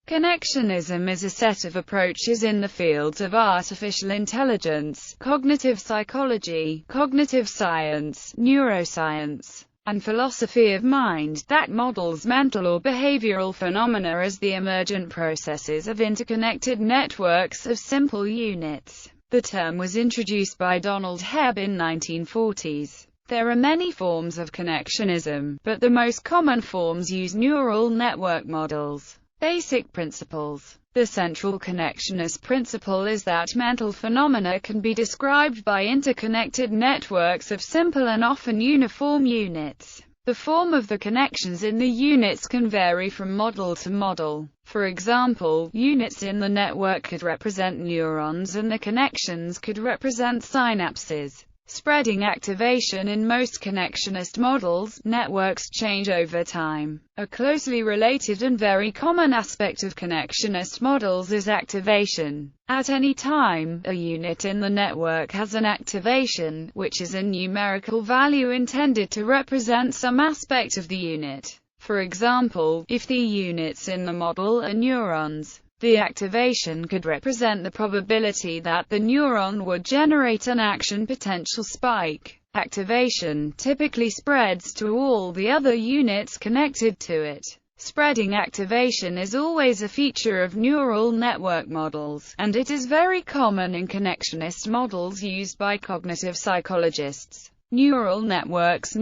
Connectionism is a set of approaches in the fields of artificial intelligence, cognitive psychology, cognitive science, neuroscience, and philosophy of mind that models mental or behavioral phenomena as the emergent processes of interconnected networks of simple units. The term was introduced by Donald Hebb in 1940s. There are many forms of connectionism, but the most common forms use neural network models. Basic principles. The central connectionist principle is that mental phenomena can be described by interconnected networks of simple and often uniform units. The form of the connections in the units can vary from model to model. For example, units in the network could represent neurons and the connections could represent synapses. Spreading activation. In most connectionist models, networks change over time. A closely related and very common aspect of connectionist models is activation. At any time, a unit in the network has an activation, which is a numerical value intended to represent some aspect of the unit. For example, if the units in the model are neurons, the activation could represent the probability that the neuron would generate an action potential spike. Activation typically spreads to all the other units connected to it. Spreading activation is always a feature of neural network models, and it is very common in connectionist models used by cognitive psychologists. Neural networks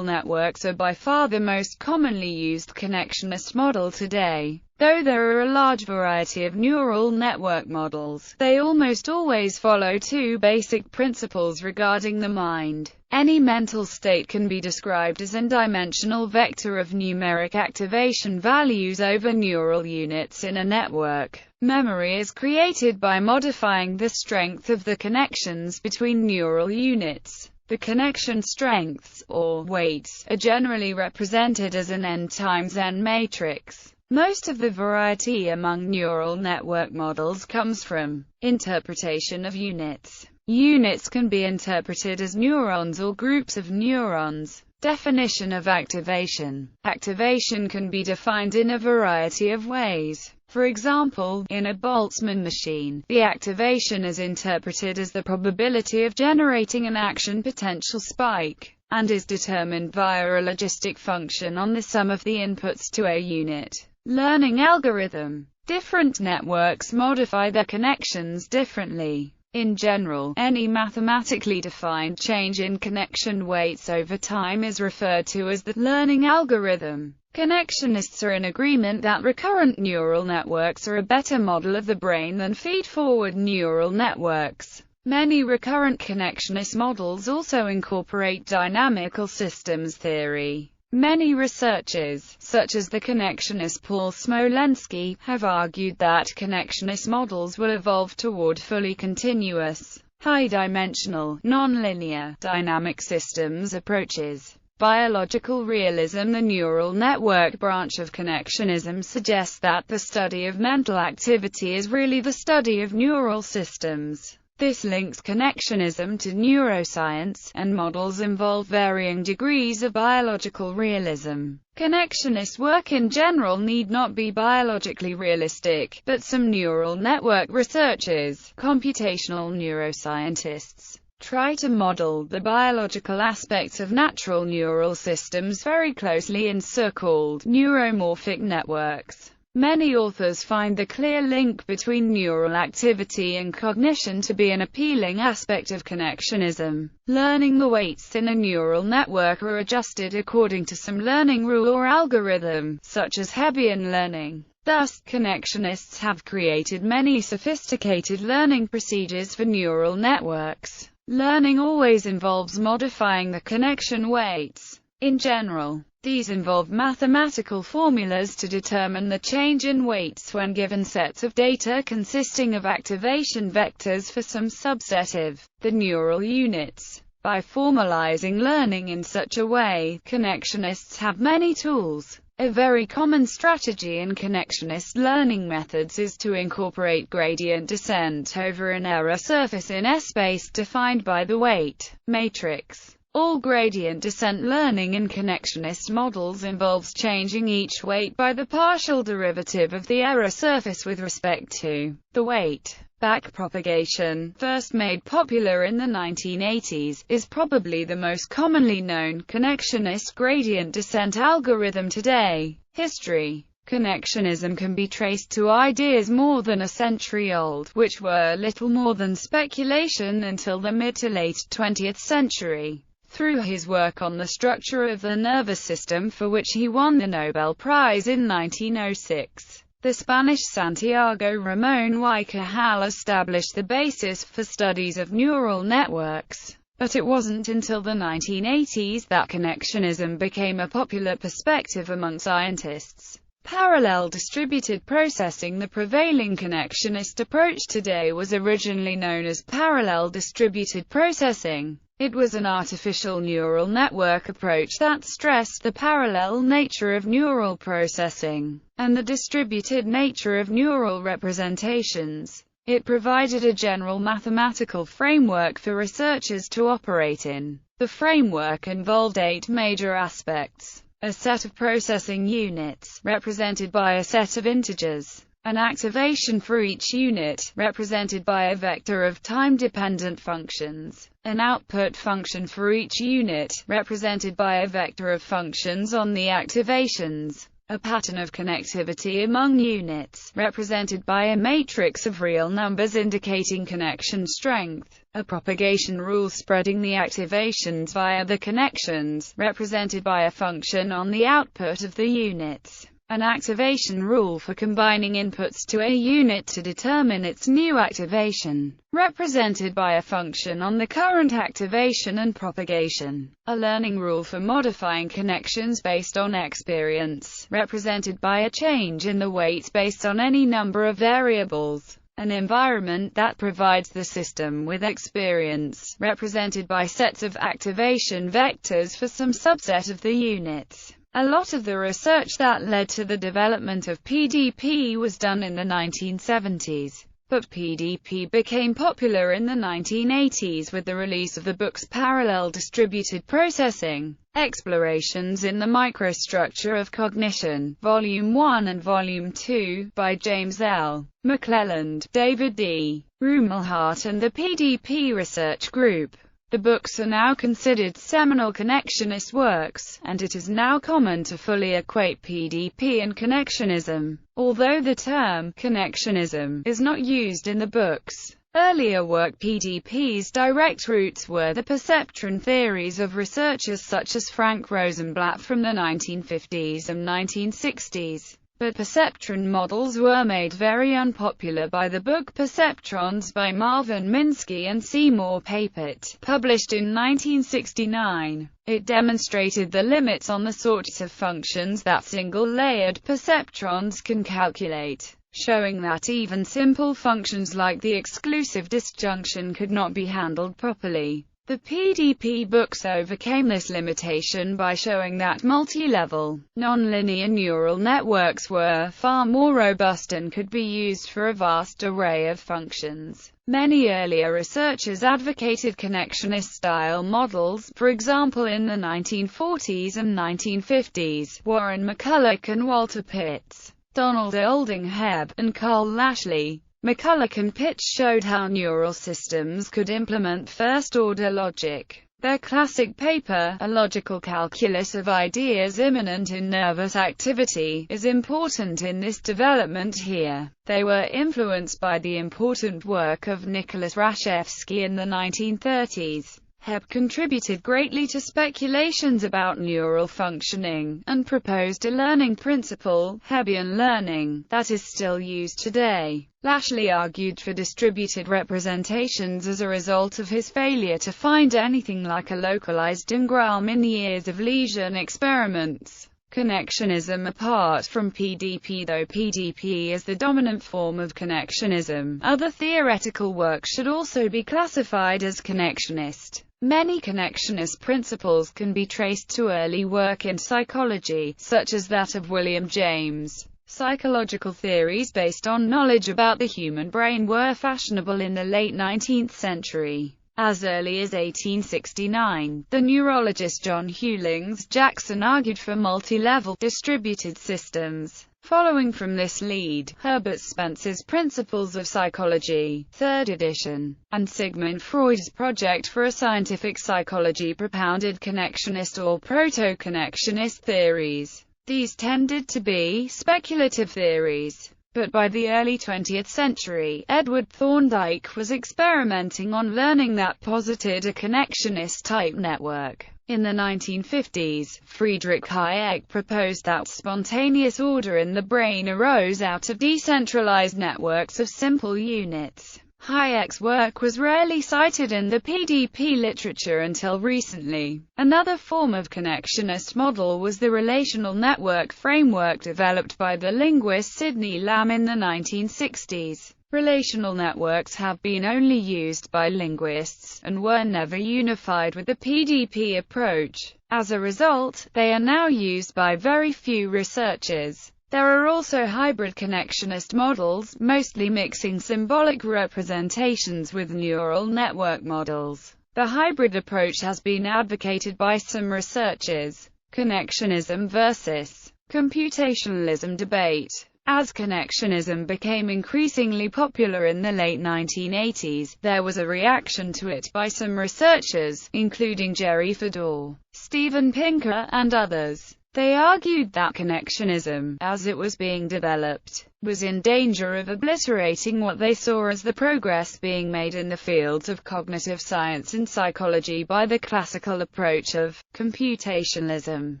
are by far the most commonly used connectionist model today. Though there are a large variety of neural network models, they almost always follow two basic principles regarding the mind. Any mental state can be described as an n-dimensional vector of numeric activation values over neural units in a network. Memory is created by modifying the strength of the connections between neural units. The connection strengths, or weights, are generally represented as an n times n matrix. Most of the variety among neural network models comes from interpretation of units. Units can be interpreted as neurons or groups of neurons. Definition of activation. Activation can be defined in a variety of ways. For example, in a Boltzmann machine, the activation is interpreted as the probability of generating an action potential spike, and is determined via a logistic function on the sum of the inputs to a unit. Learning algorithm. Different networks modify their connections differently. In general, any mathematically defined change in connection weights over time is referred to as the learning algorithm. Connectionists are in agreement that recurrent neural networks are a better model of the brain than feed-forward neural networks. Many recurrent connectionist models also incorporate dynamical systems theory. Many researchers, such as the connectionist Paul Smolensky, have argued that connectionist models will evolve toward fully continuous, high-dimensional, nonlinear, dynamic systems approaches. Biological realism. The neural network branch of connectionism suggests that the study of mental activity is really the study of neural systems. This links connectionism to neuroscience, and models involve varying degrees of biological realism. Connectionist work in general need not be biologically realistic, but some neural network researchers, computational neuroscientists, try to model the biological aspects of natural neural systems very closely in so-called neuromorphic networks. Many authors find the clear link between neural activity and cognition to be an appealing aspect of connectionism. Learning. The weights in a neural network are adjusted according to some learning rule or algorithm, such as Hebbian learning. Thus, connectionists have created many sophisticated learning procedures for neural networks. Learning always involves modifying the connection weights. In general, these involve mathematical formulas to determine the change in weights when given sets of data consisting of activation vectors for some subset of the neural units. By formalizing learning in such a way, connectionists have many tools. A very common strategy in connectionist learning methods is to incorporate gradient descent over an error surface in S space defined by the weight matrix. All gradient descent learning in connectionist models involves changing each weight by the partial derivative of the error surface with respect to the weight. Backpropagation, first made popular in the 1980s, is probably the most commonly known connectionist gradient descent algorithm today. History. Connectionism can be traced to ideas more than a century old, which were little more than speculation until the mid to late 20th century. Through his work on the structure of the nervous system, for which he won the Nobel Prize in 1906, the Spanish Santiago Ramón y Cajal established the basis for studies of neural networks. But it wasn't until the 1980s that connectionism became a popular perspective among scientists. Parallel distributed processing. The prevailing connectionist approach today was originally known as parallel distributed processing. It was an artificial neural network approach that stressed the parallel nature of neural processing and the distributed nature of neural representations. It provided a general mathematical framework for researchers to operate in. The framework involved 8 major aspects: a set of processing units, represented by a set of integers; an activation for each unit, represented by a vector of time-dependent functions; an output function for each unit, represented by a vector of functions on the activations; a pattern of connectivity among units, represented by a matrix of real numbers indicating connection strength; a propagation rule spreading the activations via the connections, represented by a function on the output of the units; an activation rule for combining inputs to a unit to determine its new activation, represented by a function on the current activation and propagation; a learning rule for modifying connections based on experience, represented by a change in the weights based on any number of variables; an environment that provides the system with experience, represented by sets of activation vectors for some subset of the units. A lot of the research that led to the development of PDP was done in the 1970s, but PDP became popular in the 1980s with the release of the books Parallel Distributed Processing, Explorations in the Microstructure of Cognition, Volume 1 and Volume 2, by James L. McClelland, David D. Rumelhart and the PDP Research Group. The books are now considered seminal connectionist works, and it is now common to fully equate PDP and connectionism, although the term connectionism is not used in the books. Earlier work. PDP's direct roots were the perceptron theories of researchers such as Frank Rosenblatt from the 1950s and 1960s. But perceptron models were made very unpopular by the book Perceptrons by Marvin Minsky and Seymour Papert, published in 1969. It demonstrated the limits on the sorts of functions that single-layered perceptrons can calculate, showing that even simple functions like the exclusive disjunction could not be handled properly. The PDP books overcame this limitation by showing that multi-level, nonlinear neural networks were far more robust and could be used for a vast array of functions. Many earlier researchers advocated connectionist-style models, for example in the 1940s and 1950s, Warren McCulloch and Walter Pitts, Donald Hebb, and Carl Lashley. McCulloch and Pitts showed how neural systems could implement first-order logic. Their classic paper, A Logical Calculus of Ideas Immanent in Nervous Activity, is important in this development here. They were influenced by the important work of Nicholas Rashevsky in the 1930s. Hebb contributed greatly to speculations about neural functioning, and proposed a learning principle, Hebbian learning, that is still used today. Lashley argued for distributed representations as a result of his failure to find anything like a localized engram in years of lesion experiments. Connectionism. Apart from PDP, though PDP is the dominant form of connectionism, other theoretical work should also be classified as connectionist. Many connectionist principles can be traced to early work in psychology, such as that of William James. Psychological theories based on knowledge about the human brain were fashionable in the late 19th century. As early as 1869, the neurologist John Hewlings Jackson argued for multi-level, distributed systems. Following from this lead, Herbert Spencer's Principles of Psychology, 3rd edition, and Sigmund Freud's Project for a Scientific Psychology propounded connectionist or proto-connectionist theories. These tended to be speculative theories. But by the early 20th century, Edward Thorndike was experimenting on learning that posited a connectionist-type network. In the 1950s, Friedrich Hayek proposed that spontaneous order in the brain arose out of decentralized networks of simple units. Hayek's work was rarely cited in the PDP literature until recently. Another form of connectionist model was the relational network framework developed by the linguist Sidney Lamb in the 1960s. Relational networks have been only used by linguists, and were never unified with the PDP approach. As a result, they are now used by very few researchers. There are also hybrid connectionist models, mostly mixing symbolic representations with neural network models. The hybrid approach has been advocated by some researchers. Connectionism versus Computationalism Debate. As connectionism became increasingly popular in the late 1980s, there was a reaction to it by some researchers, including Jerry Fedor, Steven Pinker, and others. They argued that connectionism, as it was being developed, was in danger of obliterating what they saw as the progress being made in the fields of cognitive science and psychology by the classical approach of computationalism.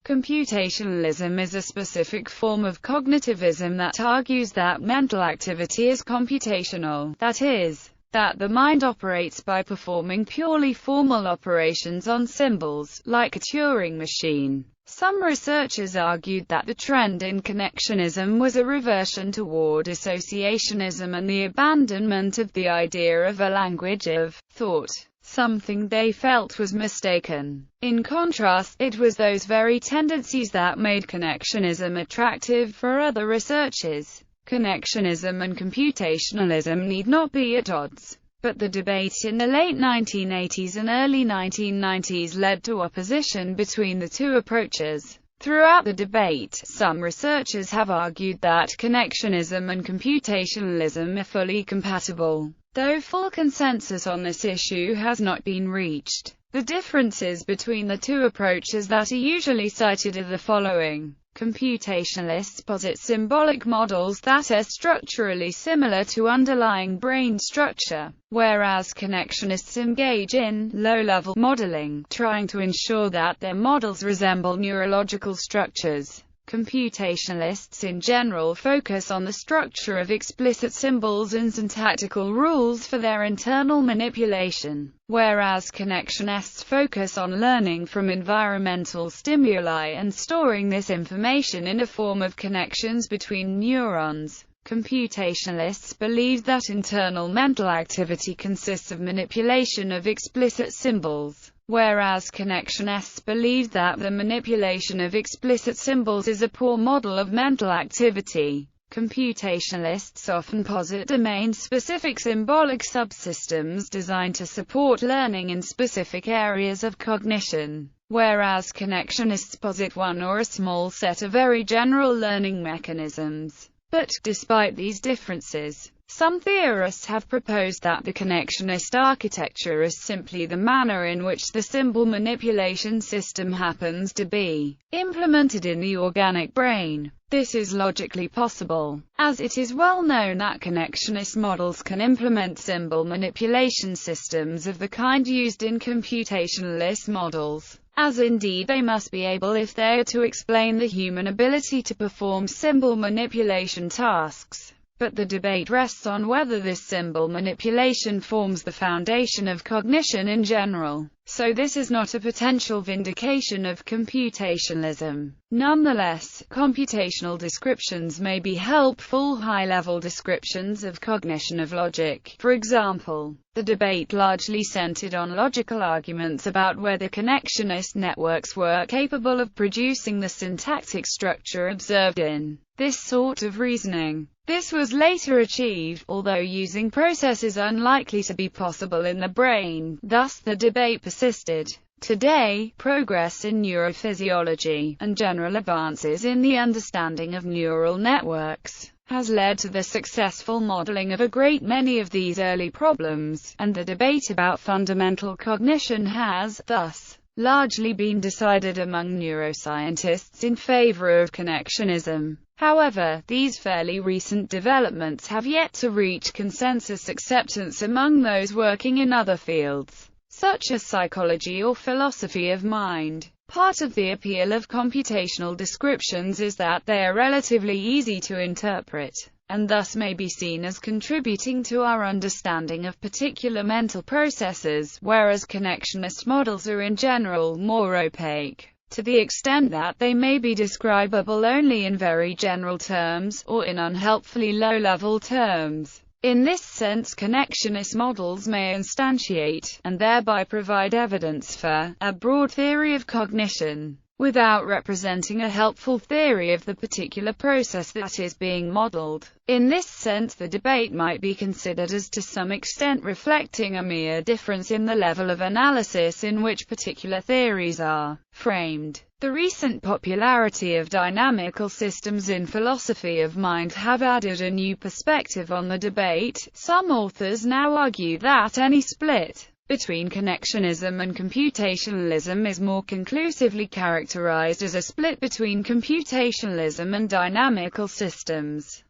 Computationalism is a specific form of cognitivism that argues that mental activity is computational, that is, that the mind operates by performing purely formal operations on symbols, like a Turing machine. Some researchers argued that the trend in connectionism was a reversion toward associationism and the abandonment of the idea of a language of thought, something they felt was mistaken. In contrast, it was those very tendencies that made connectionism attractive for other researchers. Connectionism and computationalism need not be at odds. But the debate in the late 1980s and early 1990s led to opposition between the two approaches. Throughout the debate, some researchers have argued that connectionism and computationalism are fully compatible, though full consensus on this issue has not been reached. The differences between the two approaches that are usually cited are the following. Computationalists posit symbolic models that are structurally similar to underlying brain structure, whereas connectionists engage in low-level modeling, trying to ensure that their models resemble neurological structures. Computationalists in general focus on the structure of explicit symbols and syntactical rules for their internal manipulation, whereas connectionists focus on learning from environmental stimuli and storing this information in a form of connections between neurons. Computationalists believe that internal mental activity consists of manipulation of explicit symbols, whereas connectionists believe that the manipulation of explicit symbols is a poor model of mental activity. Computationalists often posit domain-specific symbolic subsystems designed to support learning in specific areas of cognition, whereas connectionists posit one or a small set of very general learning mechanisms. But, despite these differences, some theorists have proposed that the connectionist architecture is simply the manner in which the symbol manipulation system happens to be implemented in the organic brain. This is logically possible, as it is well known that connectionist models can implement symbol manipulation systems of the kind used in computationalist models, as indeed they must be able if they are to explain the human ability to perform symbol manipulation tasks. But the debate rests on whether this symbol manipulation forms the foundation of cognition in general. So this is not a potential vindication of computationalism. Nonetheless, computational descriptions may be helpful high-level descriptions of cognition of logic. For example, the debate largely centered on logical arguments about whether connectionist networks were capable of producing the syntactic structure observed in this sort of reasoning. This was later achieved, although using processes unlikely to be possible in the brain, thus the debate persisted. Today, progress in neurophysiology, and general advances in the understanding of neural networks, has led to the successful modeling of a great many of these early problems, and the debate about fundamental cognition has, thus, largely been decided among neuroscientists in favor of connectionism. However, these fairly recent developments have yet to reach consensus acceptance among those working in other fields, such as psychology or philosophy of mind. Part of the appeal of computational descriptions is that they are relatively easy to interpret, and thus may be seen as contributing to our understanding of particular mental processes, whereas connectionist models are in general more opaque, to the extent that they may be describable only in very general terms, or in unhelpfully low-level terms. In this sense, connectionist models may instantiate, and thereby provide evidence for, a broad theory of cognition, without representing a helpful theory of the particular process that is being modeled. In this sense, the debate might be considered as to some extent reflecting a mere difference in the level of analysis in which particular theories are framed. The recent popularity of dynamical systems in philosophy of mind have added a new perspective on the debate. Some authors now argue that any split between connectionism and computationalism is more conclusively characterized as a split between computationalism and dynamical systems.